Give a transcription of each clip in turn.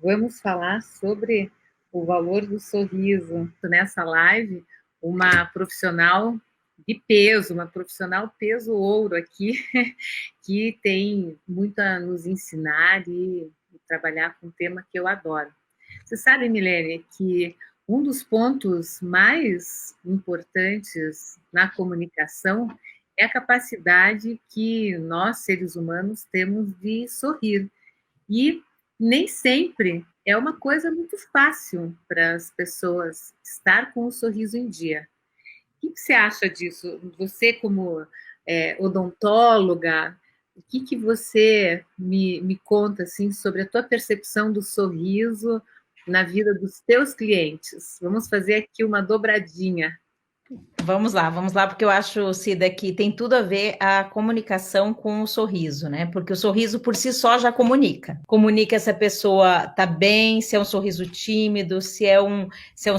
vamos falar sobre o valor do sorriso. Nessa live, uma profissional de peso, uma profissional peso ouro aqui, que tem muito a nos ensinar e trabalhar com um tema que eu adoro. Você sabe, Milene, que um dos pontos mais importantes na comunicação é a capacidade que nós, seres humanos, temos de sorrir. E nem sempre é uma coisa muito fácil para as pessoas estar com o sorriso em dia. O que você acha disso? Você, como odontóloga, o que você me conta assim, sobre a tua percepção do sorriso na vida dos teus clientes? Vamos fazer aqui uma dobradinha. Vamos lá, porque eu acho, Cida, que tem tudo a ver a comunicação com o sorriso, né? Porque o sorriso por si só já comunica. Comunica se a pessoa tá bem, se é um sorriso tímido, se é um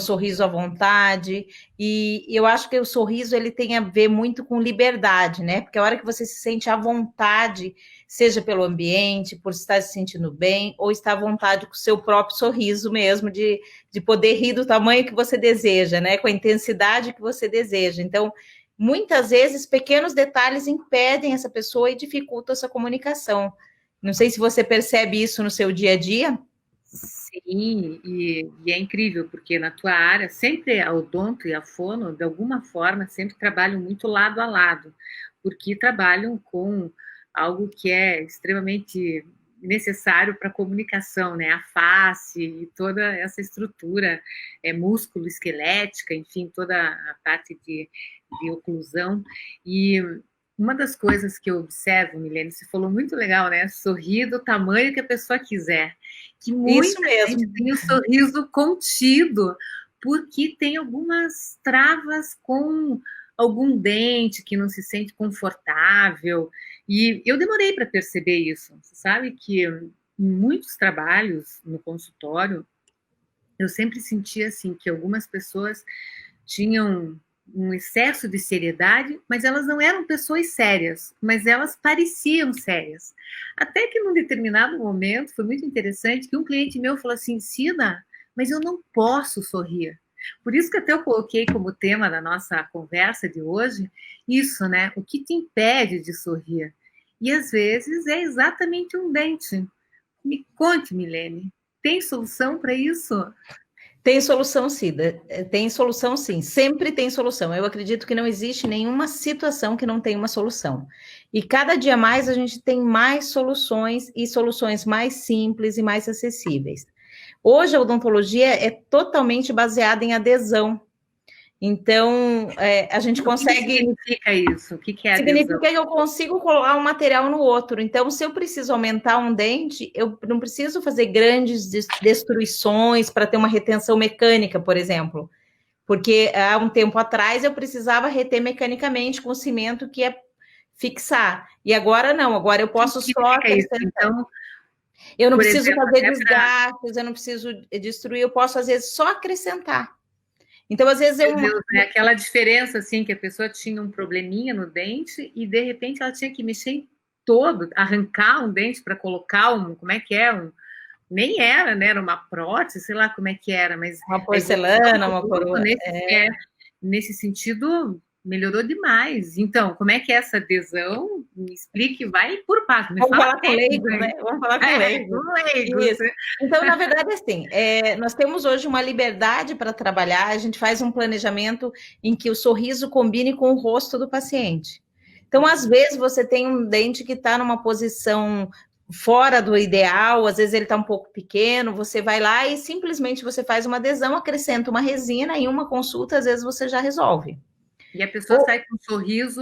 sorriso à vontade. E eu acho que o sorriso ele tem a ver muito com liberdade, né? Porque a hora que você se sente à vontade, seja pelo ambiente, por estar se sentindo bem, ou estar à vontade com o seu próprio sorriso mesmo, de poder rir do tamanho que você deseja, né? Com a intensidade que você deseja. Então, muitas vezes, pequenos detalhes impedem essa pessoa e dificultam essa comunicação. Não sei se você percebe isso no seu dia a dia. Sim, e é incrível, porque na tua área, sempre a odonto e a fono, de alguma forma, sempre trabalham muito lado a lado, porque trabalham com algo que é extremamente necessário para a comunicação, né? A face e toda essa estrutura músculo esquelética, enfim, toda a parte de oclusão. E uma das coisas que eu observo, Milene, você falou muito legal, né? Sorrir do tamanho que a pessoa quiser, que Isso muita gente mesmo. tem o sorriso contido, porque tem algumas travas com algum dente que não se sente confortável. E eu demorei para perceber isso. Você sabe que em muitos trabalhos no consultório, eu sempre sentia assim que algumas pessoas tinham um excesso de seriedade, mas elas não eram pessoas sérias, mas elas pareciam sérias. Até que num determinado momento, foi muito interessante, que um cliente meu falou assim, Cida, mas eu não posso sorrir. Por isso que até eu coloquei como tema da nossa conversa de hoje, isso, né? O que te impede de sorrir? E às vezes é exatamente um dente. Me conte, Milene, tem solução para isso? Tem solução, Cida. Tem solução, sim. Sempre tem solução. Eu acredito que não existe nenhuma situação que não tenha uma solução. E cada dia mais a gente tem mais soluções e soluções mais simples e mais acessíveis. Hoje a odontologia é totalmente baseada em adesão. Então, a gente O que consegue. significa isso? O que é adesão? Significa que eu consigo colar um material no outro. Então, se eu preciso aumentar um dente, eu não preciso fazer grandes destruições para ter uma retenção mecânica, por exemplo. Porque há um tempo atrás eu precisava reter mecanicamente com cimento que é fixar. E agora não, agora eu O que posso só significa isso? acrescentar. Então, Eu não por preciso exemplo, fazer até para desgastes, eu não preciso destruir, eu posso, às vezes, só acrescentar. Então, às vezes, meu Deus, né? Aquela diferença assim que a pessoa tinha um probleminha no dente e de repente ela tinha que mexer em todo, arrancar um dente para colocar um, como é que é? Nem era, né? Era uma prótese, sei lá como é que era, mas uma a evolução porcelana, do uma mundo coroa. nesse sentido melhorou demais. Então, como é que é essa adesão? Me explique, vai por passo, me Vamos fala falar com técnica leigos, aí. né? Vamos falar com leigos. Com leigos. Isso. Então, na verdade, assim, nós temos hoje uma liberdade para trabalhar, a gente faz um planejamento em que o sorriso combine com o rosto do paciente. Então, às vezes, você tem um dente que está numa posição fora do ideal, às vezes ele está um pouco pequeno, você vai lá e simplesmente você faz uma adesão, acrescenta uma resina, em uma consulta, às vezes você já resolve. E a pessoa sai com um sorriso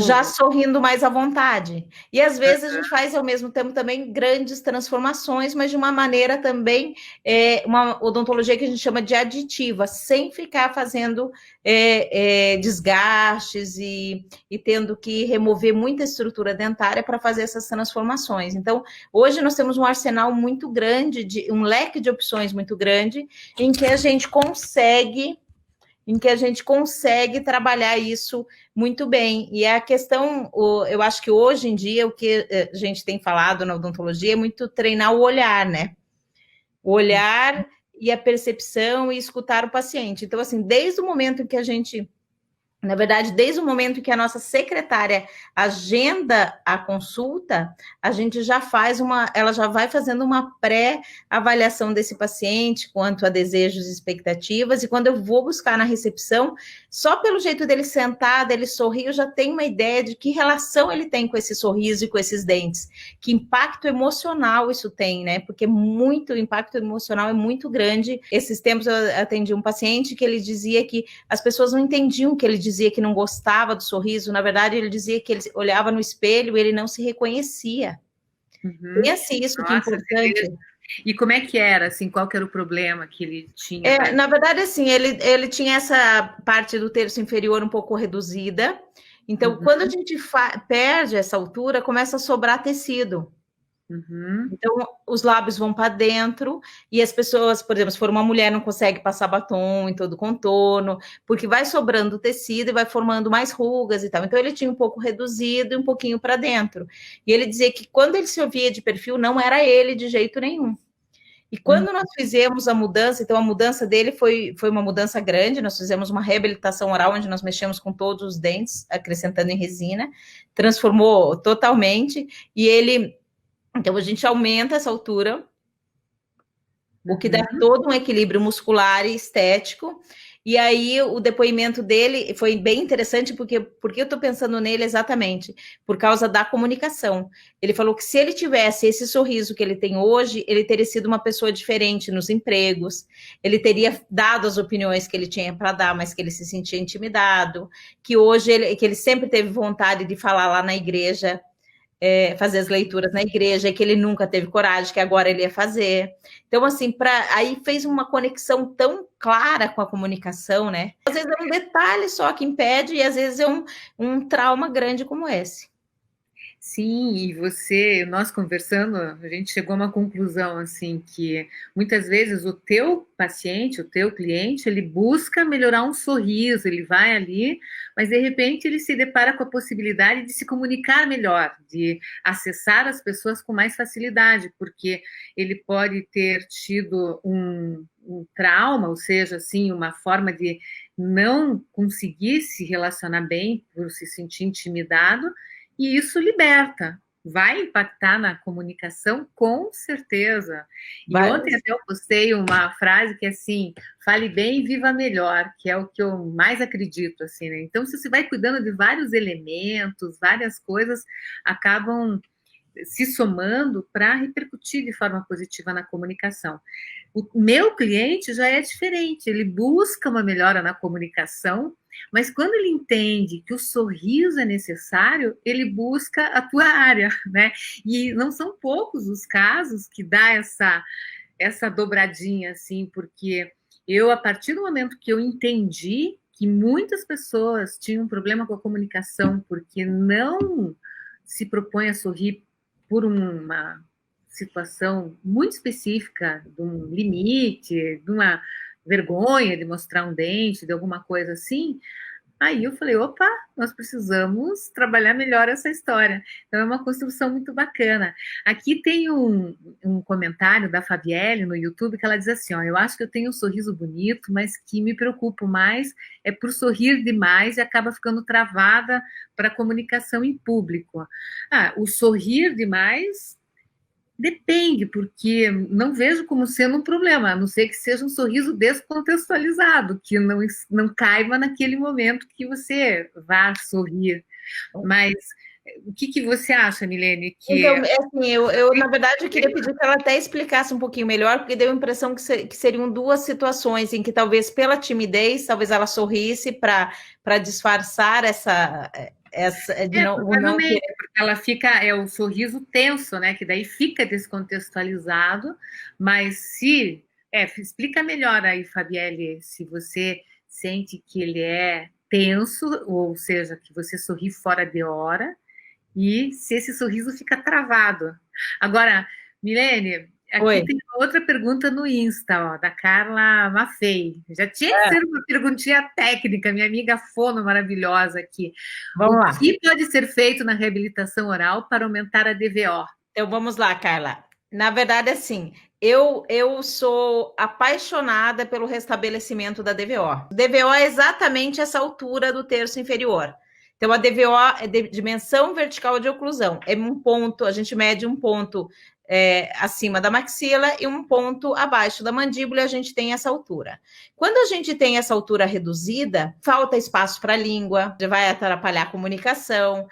Já novo. sorrindo mais à vontade. E às vezes a gente faz ao mesmo tempo também grandes transformações, mas de uma maneira também, uma odontologia que a gente chama de aditiva, sem ficar fazendo desgastes e tendo que remover muita estrutura dentária para fazer essas transformações. Então, hoje nós temos um arsenal muito grande, um leque de opções muito grande, em que a gente consegue trabalhar isso muito bem. E a questão, eu acho que hoje em dia, o que a gente tem falado na odontologia é muito treinar o olhar, né? o olhar e a percepção e escutar o paciente. Então, assim, desde o momento que a gente, na verdade, desde o momento que a nossa secretária agenda a consulta, a gente já faz ela já vai fazendo uma pré-avaliação desse paciente quanto a desejos e expectativas, e quando eu vou buscar na recepção, só pelo jeito dele sentar, dele sorrir, eu já tenho uma ideia de que relação ele tem com esse sorriso e com esses dentes, que impacto emocional isso tem, né? Porque o impacto emocional é muito grande. Esses tempos eu atendi um paciente que ele dizia que as pessoas não entendiam que ele dizia que não gostava do sorriso, na verdade ele dizia que ele olhava no espelho e ele não se reconhecia. Pense isso, que Nossa, importante. e como é que era, assim, qual que era o problema que ele tinha? Na verdade, assim, ele tinha essa parte do terço inferior um pouco reduzida, então quando a gente perde essa altura, começa a sobrar tecido. Então, os lábios vão para dentro e as pessoas, por exemplo, se for uma mulher, não consegue passar batom em todo o contorno, porque vai sobrando tecido e vai formando mais rugas e tal. Então, ele tinha um pouco reduzido e um pouquinho para dentro. E ele dizia que quando ele se ouvia de perfil, não era ele de jeito nenhum. E quando nós fizemos a mudança, então a mudança dele foi uma mudança grande, nós fizemos uma reabilitação oral, onde nós mexemos com todos os dentes, acrescentando em resina, transformou totalmente, e ele... Então, a gente aumenta essa altura, o que dá todo um equilíbrio muscular e estético. E aí, o depoimento dele foi bem interessante, porque eu estou pensando nele exatamente? Por causa da comunicação. Ele falou que se ele tivesse esse sorriso que ele tem hoje, ele teria sido uma pessoa diferente nos empregos, ele teria dado as opiniões que ele tinha para dar, mas que ele se sentia intimidado, que hoje que ele sempre teve vontade de falar lá na igreja, fazer as leituras na igreja, que ele nunca teve coragem, que agora ele ia fazer. Então, assim, aí fez uma conexão tão clara com a comunicação, né? Às vezes é um detalhe só que impede, e às vezes é um trauma grande como esse. Sim, e nós conversando, a gente chegou a uma conclusão, assim, que muitas vezes o teu paciente, o teu cliente, ele busca melhorar um sorriso, ele vai ali, mas de repente ele se depara com a possibilidade de se comunicar melhor, de acessar as pessoas com mais facilidade, porque ele pode ter tido um trauma, ou seja, assim, uma forma de não conseguir se relacionar bem por se sentir intimidado, e isso liberta, vai impactar na comunicação, com certeza. E ontem até eu postei uma frase que é assim, fale bem e viva melhor, que é o que eu mais acredito, assim, né? Então, se você vai cuidando de vários elementos, várias coisas acabam se somando para repercutir de forma positiva na comunicação. O meu cliente já é diferente, ele busca uma melhora na comunicação, mas quando ele entende que o sorriso é necessário, ele busca a tua área, né? E não são poucos os casos que dá essa dobradinha, assim, porque eu, a partir do momento que eu entendi que muitas pessoas tinham um problema com a comunicação porque não se propõe a sorrir por uma situação muito específica, de um limite, de uma vergonha de mostrar um dente, de alguma coisa assim, aí eu falei, opa, nós precisamos trabalhar melhor essa história. Então é uma construção muito bacana. Aqui tem um comentário da Fabielle no YouTube que ela diz assim, ó, eu acho que eu tenho um sorriso bonito, mas que me preocupo mais é por sorrir demais e acaba ficando travada para a comunicação em público. O sorrir demais depende, porque não vejo como sendo um problema, a não ser que seja um sorriso descontextualizado, que não caiba naquele momento que você vá sorrir. Mas o que você acha, Milene? Então, assim, eu na verdade, eu queria pedir que ela até explicasse um pouquinho melhor, porque deu a impressão que seriam duas situações em que talvez pela timidez, talvez ela sorrisse para disfarçar essa de não querer. Porque ela fica, o sorriso tenso, né? Que daí fica descontextualizado, mas se explica melhor aí, Fabielle, se você sente que ele é tenso, ou seja, que você sorri fora de hora, e se esse sorriso fica travado. Agora, Milene, aqui tem outra pergunta no Insta, ó, da Carla Maffei. Já tinha que ser uma perguntinha técnica, minha amiga Fono maravilhosa aqui. Vamos lá. O que pode ser feito na reabilitação oral para aumentar a DVO? Então, vamos lá, Carla. Na verdade, assim, eu sou apaixonada pelo restabelecimento da DVO. DVO é exatamente essa altura do terço inferior. Então, a DVO é de dimensão vertical de oclusão. É um ponto, a gente mede um ponto acima da maxila e um ponto abaixo da mandíbula, e a gente tem essa altura. Quando a gente tem essa altura reduzida, falta espaço para a língua, vai atrapalhar a comunicação,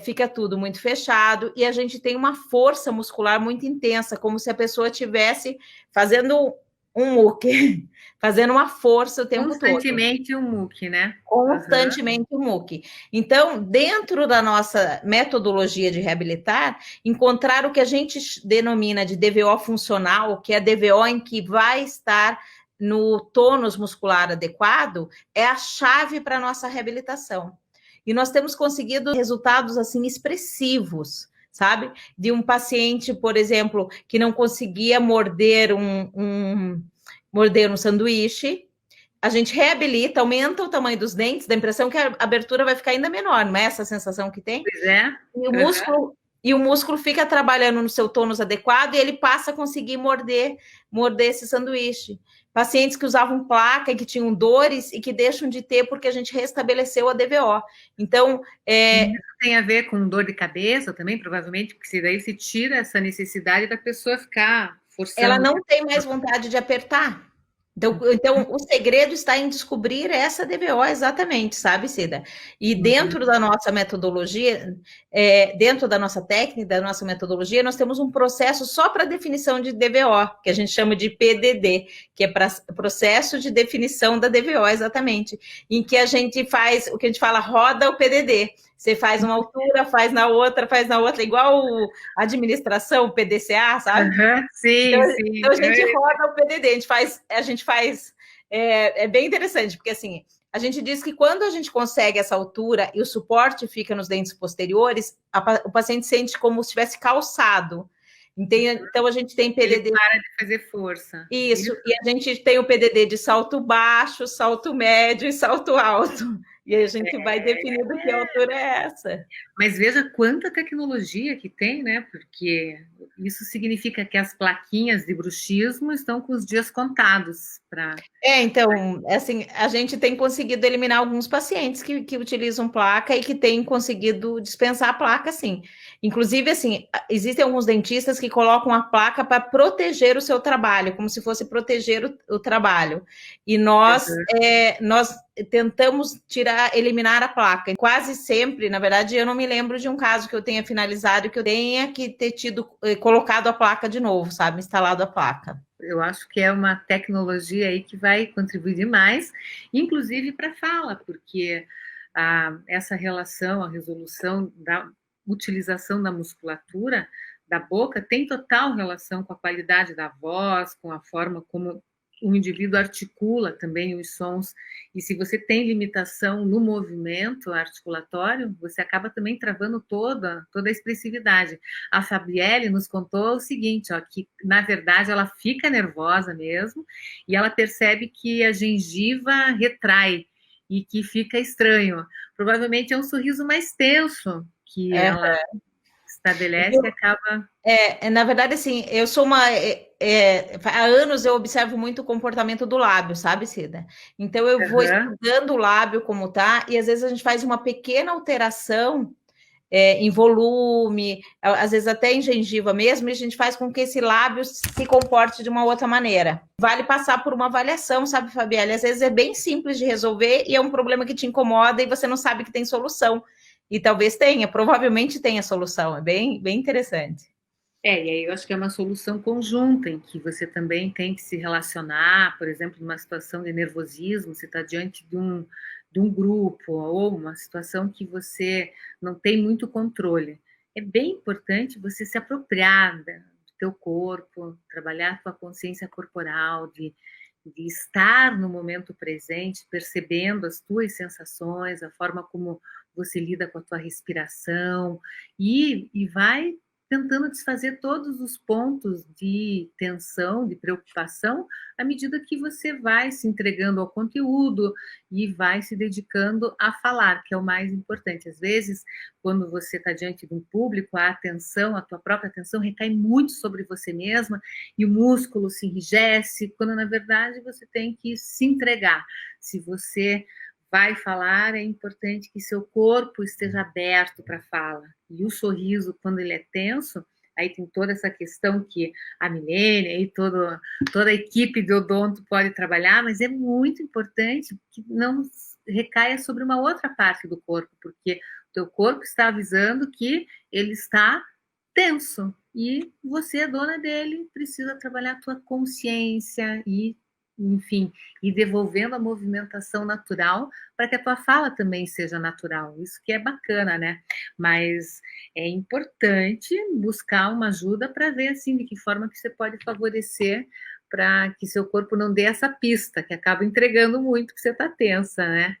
fica tudo muito fechado e a gente tem uma força muscular muito intensa, como se a pessoa estivesse fazendo um muque, fazendo uma força o tempo todo. Constantemente o muque, né? Constantemente o muque. Então, dentro da nossa metodologia de reabilitar, encontrar o que a gente denomina de DVO funcional, que é a DVO em que vai estar no tônus muscular adequado, é a chave para a nossa reabilitação. E nós temos conseguido resultados assim expressivos, sabe? De um paciente, por exemplo, que não conseguia morder morder um sanduíche, a gente reabilita, aumenta o tamanho dos dentes, dá a impressão que a abertura vai ficar ainda menor, não é essa a sensação que tem? Pois é. E o músculo fica trabalhando no seu tônus adequado e ele passa a conseguir morder esse sanduíche. Pacientes que usavam placa e que tinham dores e que deixam de ter porque a gente restabeleceu a DVO. Então, isso tem a ver com dor de cabeça também, provavelmente, porque daí se tira essa necessidade da pessoa ficar forçando. Ela não tem mais vontade de apertar. Então, o segredo está em descobrir essa DVO exatamente, sabe, Cida? E dentro da nossa metodologia, dentro da nossa técnica, da nossa metodologia, nós temos um processo só para definição de DVO, que a gente chama de PDD, que é para processo de definição da DVO, exatamente, em que a gente faz, o que a gente fala, roda o PDD. Você faz uma altura, faz na outra, igual a administração, o PDCA, sabe? Sim, então, sim. Então a gente roda o PDD, a gente faz é bem interessante, porque assim, a gente diz que quando a gente consegue essa altura e o suporte fica nos dentes posteriores, o paciente sente como se tivesse calçado. Então a gente tem PDD. Ele para de fazer força. Isso, e a gente tem o PDD de salto baixo, salto médio e salto alto. E a gente vai definindo que altura é essa. Mas veja quanta tecnologia que tem, né? Porque isso significa que as plaquinhas de bruxismo estão com os dias contados para. Então, assim, a gente tem conseguido eliminar alguns pacientes que utilizam placa e que têm conseguido dispensar a placa, sim. Inclusive, assim, existem alguns dentistas que colocam a placa para proteger o seu trabalho, como se fosse proteger o trabalho. E nós tentamos eliminar a placa. Quase sempre, na verdade, eu não me lembro de um caso que eu tenha finalizado que eu tenha que ter colocado a placa de novo, sabe? Instalado a placa. Eu acho que é uma tecnologia aí que vai contribuir demais, inclusive para a fala, porque essa relação, a resolução da utilização da musculatura da boca tem total relação com a qualidade da voz, com a forma como o indivíduo articula também os sons, e se você tem limitação no movimento articulatório, você acaba também travando toda a expressividade. A Fabielle nos contou o seguinte, ó, que na verdade ela fica nervosa mesmo, e ela percebe que a gengiva retrai, e que fica estranho. Provavelmente é um sorriso mais tenso que ela estabelece e acaba... na verdade, assim, eu sou há anos eu observo muito o comportamento do lábio, sabe, Cida? Então eu vou estudando o lábio como tá, e às vezes a gente faz uma pequena alteração em volume, às vezes até em gengiva mesmo, e a gente faz com que esse lábio se comporte de uma outra maneira. Vale passar por uma avaliação, sabe, Fabielle? Às vezes é bem simples de resolver e é um problema que te incomoda e você não sabe que tem solução. E talvez tenha, provavelmente tenha solução, é bem, bem interessante. E aí eu acho que é uma solução conjunta, em que você também tem que se relacionar, por exemplo, numa situação de nervosismo, você está diante de um grupo, ou uma situação que você não tem muito controle. É bem importante você se apropriar do teu corpo, trabalhar a tua consciência corporal, de estar no momento presente, percebendo as tuas sensações, a forma como você lida com a tua respiração, e vai tentando desfazer todos os pontos de tensão, de preocupação, à medida que você vai se entregando ao conteúdo e vai se dedicando a falar, que é o mais importante. Às vezes, quando você está diante de um público, a atenção, a tua própria atenção recai muito sobre você mesma e o músculo se enrijece, quando na verdade você tem que se entregar. Se você vai falar, é importante que seu corpo esteja aberto para a fala. E o sorriso, quando ele é tenso, aí tem toda essa questão que a Milene e toda a equipe de odonto pode trabalhar, mas é muito importante que não recaia sobre uma outra parte do corpo, porque o teu corpo está avisando que ele está tenso e você é dona dele, precisa trabalhar a tua consciência e, enfim, e devolvendo a movimentação natural para que a tua fala também seja natural. Isso que é bacana, né? Mas é importante buscar uma ajuda para ver assim de que forma que você pode favorecer para que seu corpo não dê essa pista, que acaba entregando muito que você está tensa, né?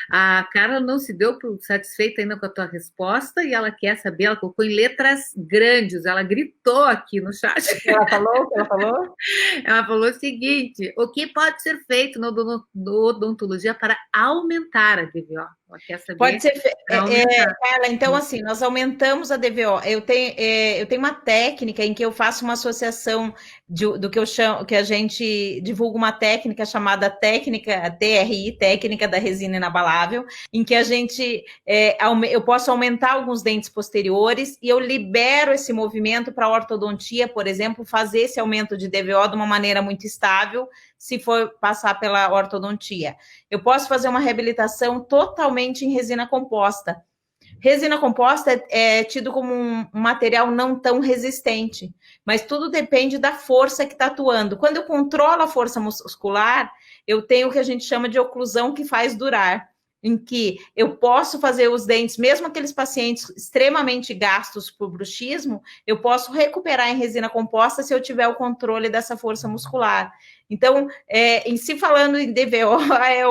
A Carla não se deu por satisfeita ainda com a tua resposta e ela quer saber, ela colocou em letras grandes, ela gritou aqui no chat. O que ela falou? O que ela falou? Ela falou o seguinte: o que pode ser feito na odontologia para aumentar a DVO? Ela quer saber. Pode ser, Carla, então assim, nós aumentamos a DVO. Eu tenho uma técnica em que eu faço uma associação do que eu chamo, que a gente divulga uma técnica chamada técnica TRI, técnica da resina inabalável, em que a gente eu posso aumentar alguns dentes posteriores e eu libero esse movimento para a ortodontia, por exemplo, fazer esse aumento de DVO de uma maneira muito estável, se for passar pela ortodontia. Eu posso fazer uma reabilitação totalmente em resina composta. Resina composta é tido como um material não tão resistente, mas tudo depende da força que está atuando. Quando eu controlo a força muscular, eu tenho o que a gente chama de oclusão que faz durar, em que eu posso fazer os dentes, mesmo aqueles pacientes extremamente gastos por bruxismo, eu posso recuperar em resina composta se eu tiver o controle dessa força muscular. Então, em si falando em DVO, é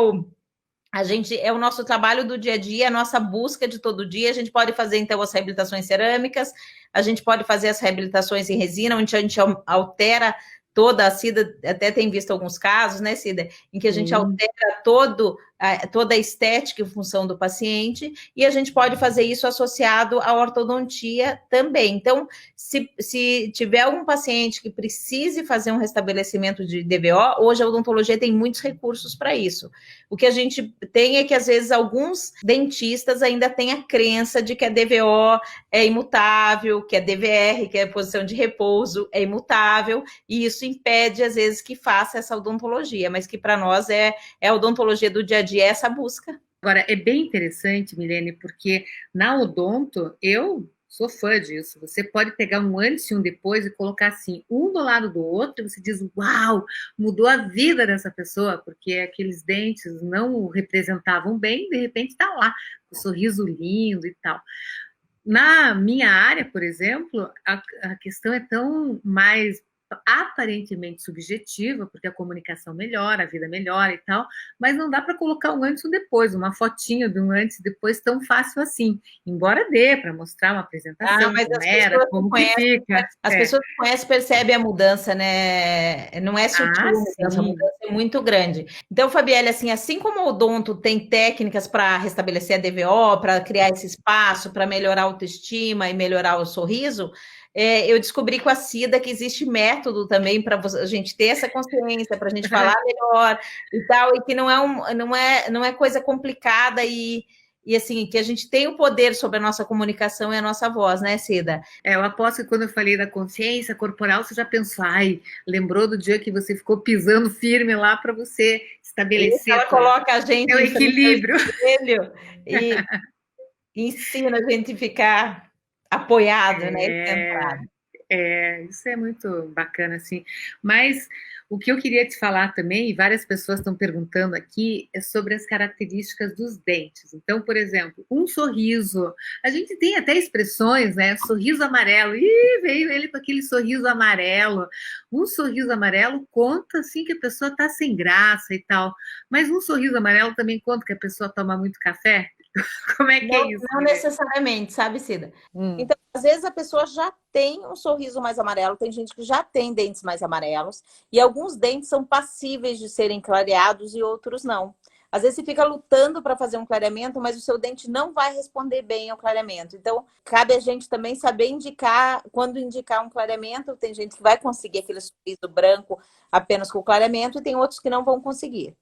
o nosso trabalho do dia a dia, a nossa busca de todo dia. A gente pode fazer, então, as reabilitações cerâmicas, a gente pode fazer as reabilitações em resina, onde a gente altera toda a Cida, até tem visto alguns casos, né, Cida, em que a gente altera toda a estética em função do paciente, e a gente pode fazer isso associado à ortodontia também. Então, se tiver algum paciente que precise fazer um restabelecimento de DVO, hoje a odontologia tem muitos recursos para isso. O que a gente tem é que, às vezes, alguns dentistas ainda têm a crença de que a DVO é imutável, que a DVR, que é a posição de repouso, é imutável, e isso impede, às vezes, que faça essa odontologia, mas que para nós é a odontologia do dia a dia, essa busca. Agora, é bem interessante, Milene, porque na odonto, eu sou fã disso. Você pode pegar um antes e um depois e colocar assim, um do lado do outro, e você diz, uau, mudou a vida dessa pessoa, porque aqueles dentes não o representavam bem, de repente está lá, com um sorriso lindo e tal. Na minha área, por exemplo, a questão é tão mais aparentemente subjetiva, porque a comunicação melhora, a vida melhora e tal, mas não dá para colocar um antes e um depois, uma fotinha de um antes e depois tão fácil assim, embora dê para mostrar uma apresentação, mas como era, como que fica. As pessoas que conhecem percebem a mudança, né? Não é sutil, a mudança é muito grande. Então, Fabielle, assim como o odonto tem técnicas para restabelecer a DVO, para criar esse espaço, para melhorar a autoestima e melhorar o sorriso, eu descobri com a Cida que existe método também para a gente ter essa consciência, para a gente falar melhor e tal, e que não é coisa complicada e assim, que a gente tem o poder sobre a nossa comunicação e a nossa voz, né, Cida? Eu aposto que quando eu falei da consciência corporal, você já pensou, lembrou do dia que você ficou pisando firme lá para você estabelecer. Ela coloca a gente no equilíbrio. E ensina a gente a ficar apoiado, né? Isso é muito bacana, assim. Mas o que eu queria te falar também, e várias pessoas estão perguntando aqui, é sobre as características dos dentes. Então, por exemplo, um sorriso. A gente tem até expressões, né? Sorriso amarelo. Ih, veio ele com aquele sorriso amarelo. Um sorriso amarelo conta, assim, que a pessoa está sem graça e tal. Mas um sorriso amarelo também conta que a pessoa toma muito café. Como é que é Não, isso, não Milene? necessariamente, sabe, Cida? Hum. Então, às vezes a pessoa já tem um sorriso mais amarelo, tem gente que já tem dentes mais amarelos, e alguns dentes são passíveis de serem clareados e outros não. Às vezes você fica lutando para fazer um clareamento, mas o seu dente não vai responder bem ao clareamento. Então, cabe a gente também saber indicar, quando indicar um clareamento, tem gente que vai conseguir aquele sorriso branco apenas com o clareamento, e tem outros que não vão conseguir.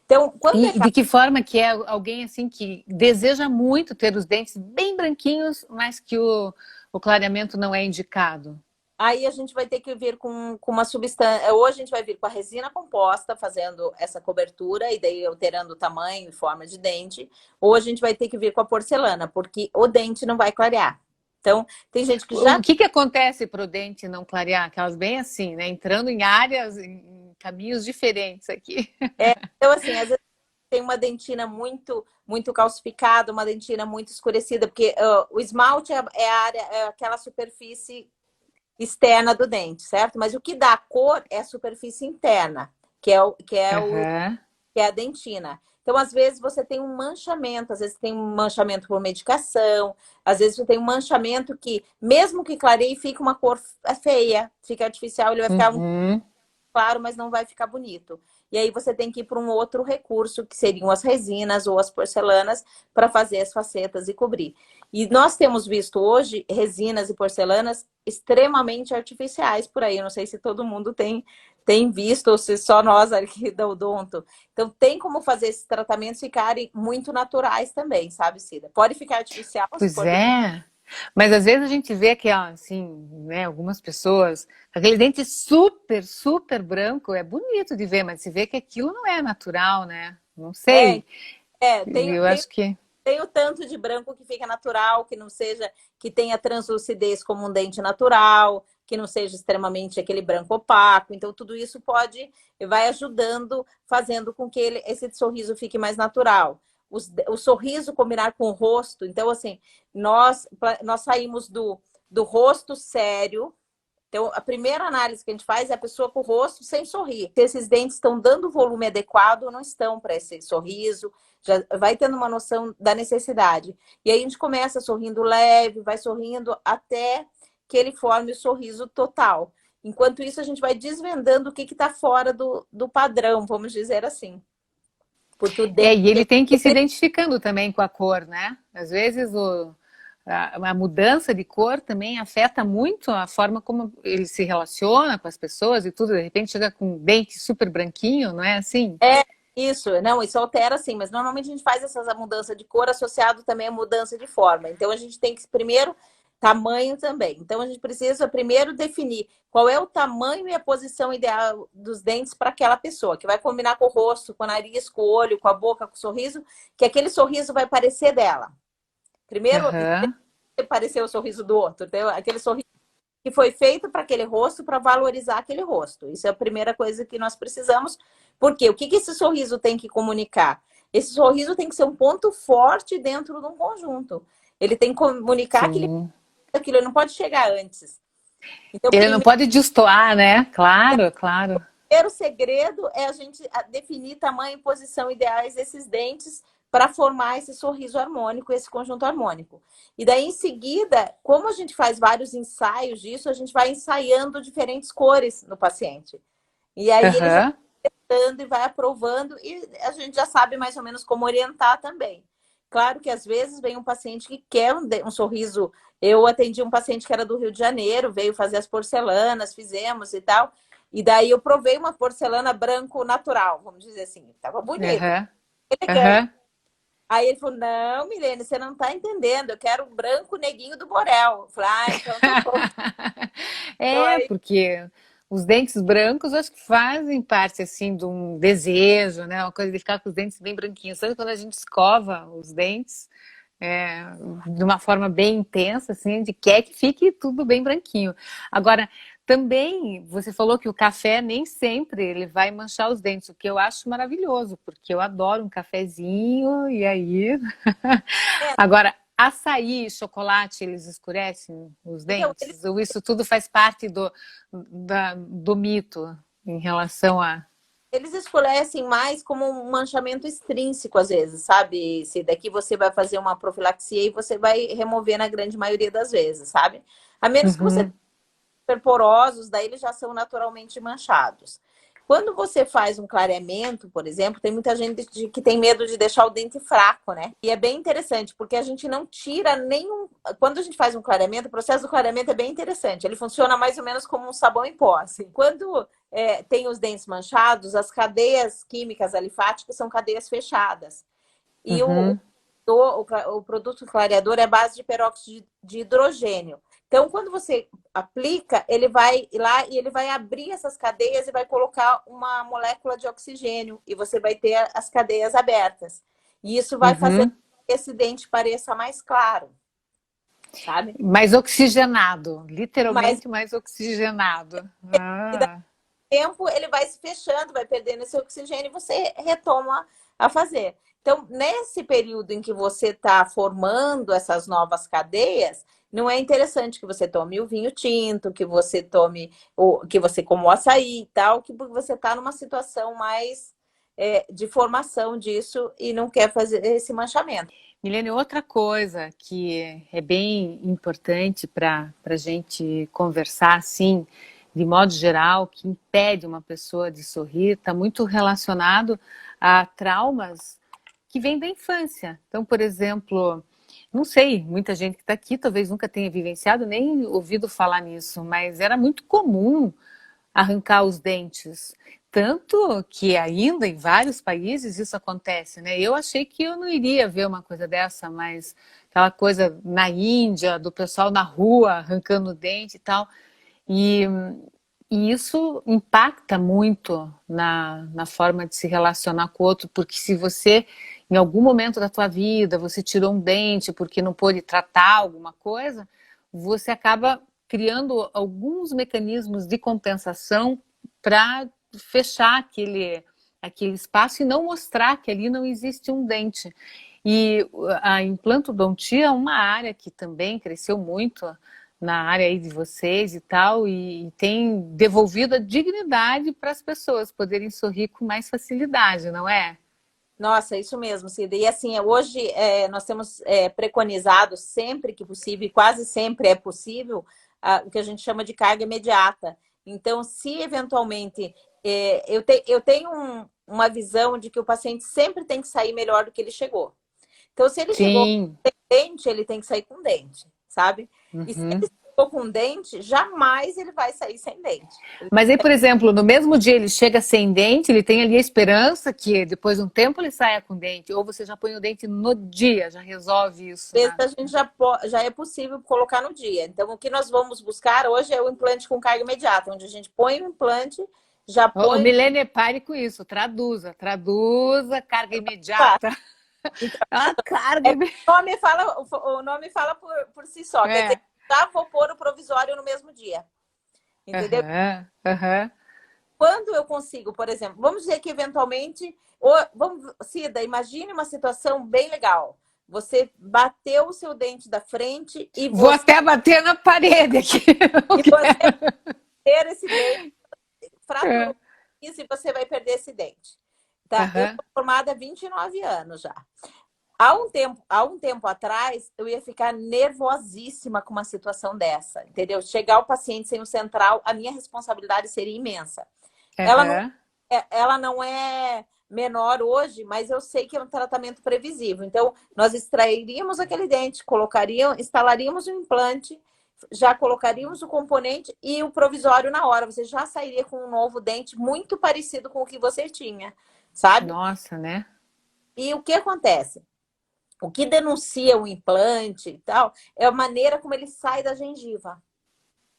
Então, quando é E de que forma que é alguém assim que deseja muito ter os dentes bem branquinhos, mas que o clareamento não é indicado? aí a gente vai ter que vir com uma substância. Ou a gente vai vir com a resina composta, fazendo essa cobertura, e daí alterando o tamanho e forma de dente, ou a gente vai ter que vir com a porcelana, porque o dente não vai clarear. Então, tem gente que O já. que acontece para o dente não clarear? Aquelas bem assim, né? Entrando em áreas, em caminhos diferentes aqui. Então, assim, às vezes tem uma dentina muito calcificada, uma dentina muito escurecida, porque o esmalte é a área, é aquela superfície externa do dente, certo? Mas o que dá a cor é a superfície interna, Aham. que é a dentina. Então, às vezes, você tem um manchamento, às vezes tem um manchamento por medicação, às vezes você tem um manchamento que, mesmo que clareie, fica uma cor feia, fica artificial, ele vai ficar um Uhum. claro, mas não vai ficar bonito. E aí você tem que ir para um outro recurso, que seriam as resinas ou as porcelanas, para fazer as facetas e cobrir. E nós temos visto hoje resinas e porcelanas extremamente artificiais por aí. Eu não sei se todo mundo tem visto ou se só nós aqui da Odonto. Então tem como fazer esses tratamentos ficarem muito naturais também, sabe, Cida? Pode ficar artificial se Pois for. é. Mas às vezes a gente vê que, ó, assim, né, algumas pessoas, aquele dente super, super branco, é bonito de ver, mas se vê que aquilo não é natural, né? Não É, sei. tem, Eu tem acho que. tem o tanto de branco que fica natural, que não seja, que tenha translucidez como um dente natural, que não seja extremamente aquele branco opaco. Então, tudo isso pode, vai ajudando, fazendo com que esse sorriso fique mais natural. O sorriso combinar com o rosto. Então, assim, nós saímos do rosto sério. Então, a primeira análise que a gente faz é a pessoa com o rosto sem sorrir. Se esses dentes estão dando o volume adequado ou não estão para esse sorriso, já vai tendo uma noção da necessidade. E aí a gente começa sorrindo leve, vai sorrindo até que ele forme o sorriso total. Enquanto isso, a gente vai desvendando o que está fora do padrão, vamos dizer assim. Porque o É, dente. e ele tem que ir se identificando também com a cor, né? Às vezes a mudança de cor também afeta muito a forma como ele se relaciona com as pessoas e tudo. De repente chega com um dente super branquinho, não é assim? É isso, não, isso altera sim, mas normalmente a gente faz essa mudança de cor associado também à mudança de forma. Então a gente tem que primeiro tamanho também. Então a gente precisa primeiro definir qual é o tamanho e a posição ideal dos dentes para aquela pessoa, que vai combinar com o rosto, com o nariz, com o olho, com a boca, com o sorriso, que aquele sorriso vai parecer dela. Primeiro, Aham. parecer o sorriso do outro, então, aquele sorriso que foi feito para aquele rosto, para valorizar aquele rosto. Isso é a primeira coisa que nós precisamos. Porque o que esse sorriso tem que comunicar? Esse sorriso tem que ser um ponto forte dentro de um conjunto. Ele tem que comunicar que Sim. aquilo não pode chegar antes. Então, Ele não pode destoar, né? Claro, claro. primeiro segredo é a gente definir tamanho e posição ideais desses dentes para formar esse sorriso harmônico, esse conjunto harmônico. E daí, em seguida, como a gente faz vários ensaios disso, a gente vai ensaiando diferentes cores no paciente. E aí ele já Aham. vai testando e vai aprovando, e a gente já sabe mais ou menos como orientar também. Claro que às vezes vem um paciente que quer um sorriso. Eu atendi um paciente que era do Rio de Janeiro, veio fazer as porcelanas, fizemos e tal. E daí eu provei uma porcelana branco natural, vamos dizer assim. Tava bonito, Aham. elegante. Aham. Aí ele falou: Não, Milene, você não tá entendendo. Eu quero o branco neguinho do Borel. Eu falei: Ah, então tá bom. Então É, aí, porque os dentes brancos acho que fazem parte assim de um desejo, né? Uma coisa de ficar com os dentes bem branquinhos. Sabe quando a gente escova os dentes é, de uma forma bem intensa, assim, a gente quer que fique tudo bem branquinho. Agora, também você falou que o café nem sempre ele vai manchar os dentes, o que eu acho maravilhoso, porque eu adoro um cafezinho e aí. é, Agora, açaí e chocolate, eles escurecem os então, ele dentes? Ou isso tudo faz parte do mito em relação a. eles escurecem mais como um manchamento extrínseco, às vezes, sabe? Se daqui você vai fazer uma profilaxia e você vai remover na grande maioria das vezes, sabe? A menos que você Uhum, tenha hiperporosos, daí eles já são naturalmente manchados. Quando você faz um clareamento, por exemplo, tem muita gente que tem medo de deixar o dente fraco, né? E é bem interessante, porque a gente não tira nenhum. Quando a gente faz um clareamento, o processo do clareamento é bem interessante. Ele funciona mais ou menos como um sabão em pó. Assim. Quando tem os dentes manchados, as cadeias químicas alifáticas são cadeias fechadas. E uhum, o produto clareador é a base de peróxido de hidrogênio. Então, quando você aplica, ele vai lá e ele vai abrir essas cadeias e vai colocar uma molécula de oxigênio e você vai ter as cadeias abertas. E isso vai fazer com uhum. que esse dente pareça mais claro, sabe? Mais oxigenado, Mas literalmente mais oxigenado. Ah. tempo ele vai se fechando, vai perdendo esse oxigênio e você retoma a fazer. Então, nesse período em que você está formando essas novas cadeias, não é interessante que você tome o vinho tinto, que você tome que você coma o açaí e tal, que você está numa situação mais de formação disso e não quer fazer esse manchamento. Milene, outra coisa que é bem importante para a gente conversar, assim, de modo geral, que impede uma pessoa de sorrir, está muito relacionado a traumas que vêm da infância. Então, por exemplo, não sei, muita gente que está aqui talvez nunca tenha vivenciado nem ouvido falar nisso, mas era muito comum arrancar os dentes. Tanto que ainda em vários países isso acontece, né? Eu achei que eu não iria ver uma coisa dessa, mas aquela coisa na Índia, do pessoal na rua arrancando o dente e tal. E, e isso impacta muito na forma de se relacionar com o outro, porque se você, em algum momento da tua vida, você tirou um dente porque não pôde tratar alguma coisa, você acaba criando alguns mecanismos de compensação para fechar aquele espaço e não mostrar que ali não existe um dente. E a implantodontia é uma área que também cresceu muito na área aí de vocês e tal, e tem devolvido a dignidade para as pessoas poderem sorrir com mais facilidade, não é? Nossa, isso mesmo, Cida. E assim, hoje nós temos preconizado sempre que possível, e quase sempre é possível, o que a gente chama de carga imediata. Então, se eventualmente eu tenho uma visão de que o paciente sempre tem que sair melhor do que ele chegou. Então, se ele chegou Sim. com dente, ele tem que sair com dente, sabe? E se Uhum. ele chegou com dente, jamais ele vai sair sem dente. Mas aí, por exemplo, no mesmo dia ele chega sem dente, ele tem ali a esperança que depois de um tempo ele saia com dente, ou você já põe o dente no dia, já resolve isso, Vezes né? a gente já é possível colocar no dia. Então, o que nós vamos buscar hoje é o implante com carga imediata, onde a gente põe o implante, já O põe. Milene, pare com isso, traduza, carga Tá. imediata. Então, A carga o nome fala por si só. Quer dizer, é. já vou pôr o provisório no mesmo dia. Entendeu? Aham, aham. Quando eu consigo, por exemplo, vamos dizer que eventualmente, Cida, imagine uma situação bem legal. Você bateu o seu dente da frente e Vou você, até bater na parede aqui. e você ter esse dente fraturou É. isso e você vai perder esse dente. Tá? Eu Aham. sou formada há 29 anos já. Há um tempo atrás, eu ia ficar nervosíssima com uma situação dessa, entendeu? Chegar o paciente sem o central, a minha responsabilidade seria imensa. Ela não, Aham. ela não é menor hoje, mas eu sei que é um tratamento previsível. Então, nós extrairíamos aquele dente, instalaríamos um implante, já colocaríamos o componente e o provisório na hora. Você já sairia com um novo dente muito parecido com o que você tinha, sabe? Nossa, né? E o que acontece? O que denuncia o implante e tal é a maneira como ele sai da gengiva.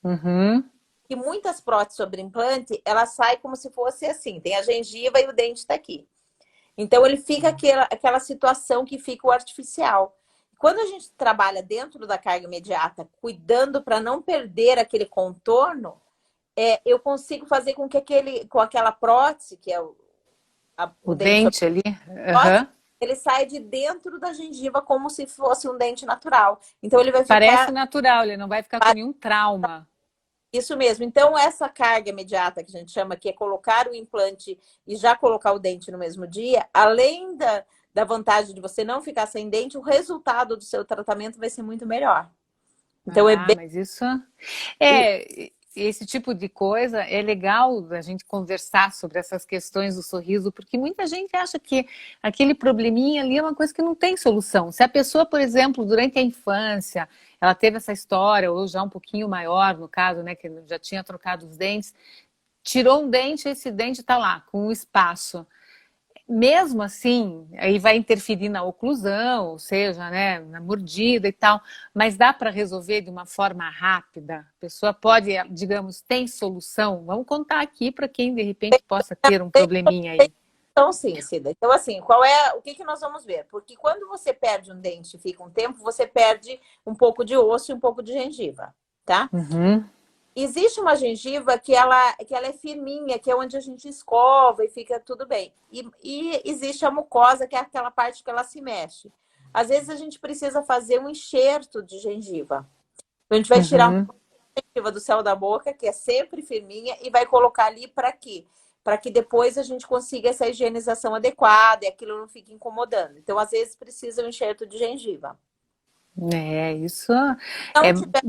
Uhum. E muitas próteses sobre implante, ela sai como se fosse assim, tem a gengiva e o dente está aqui. Então ele fica aquela situação que fica o artificial. Quando a gente trabalha dentro da carga imediata, cuidando para não perder aquele contorno, eu consigo fazer com que com aquela prótese, que é O o dente sobre dente ali. prótese, Aham. ele sai de dentro da gengiva como se fosse um dente natural. Então ele vai Parece ficar natural, ele não vai ficar com nenhum trauma. Isso mesmo. Então, essa carga imediata que a gente chama, que é colocar o implante e já colocar o dente no mesmo dia, além da vantagem de você não ficar sem dente, o resultado do seu tratamento vai ser muito melhor. Então, é bem... Mas isso é... Esse tipo de coisa é legal a gente conversar sobre essas questões do sorriso, porque muita gente acha que aquele probleminha ali é uma coisa que não tem solução. Se a pessoa, por exemplo, durante a infância, ela teve essa história, ou já um pouquinho maior, no caso, né, que já tinha trocado os dentes, tirou um dente, esse dente está lá, com um espaço. Mesmo assim, aí vai interferir na oclusão, ou seja, né, na mordida e tal, mas dá para resolver de uma forma rápida? A pessoa pode, digamos, tem solução? Vamos contar aqui para quem de repente possa ter um probleminha aí. Então, sim, Cida. Então, assim, o que nós vamos ver? Porque quando você perde um dente e fica um tempo, você perde um pouco de osso e um pouco de gengiva, tá? Uhum. Existe uma gengiva que ela é firminha, que é onde a gente escova e fica tudo bem. E existe a mucosa, que é aquela parte que ela se mexe. Às vezes a gente precisa fazer um enxerto de gengiva. Então, a gente vai tirar um pouco da gengiva do céu da boca, que é sempre firminha, e vai colocar ali para quê? Para que depois a gente consiga essa higienização adequada e aquilo não fique incomodando. Então, às vezes, precisa um enxerto de gengiva. É, isso Se é... não tiver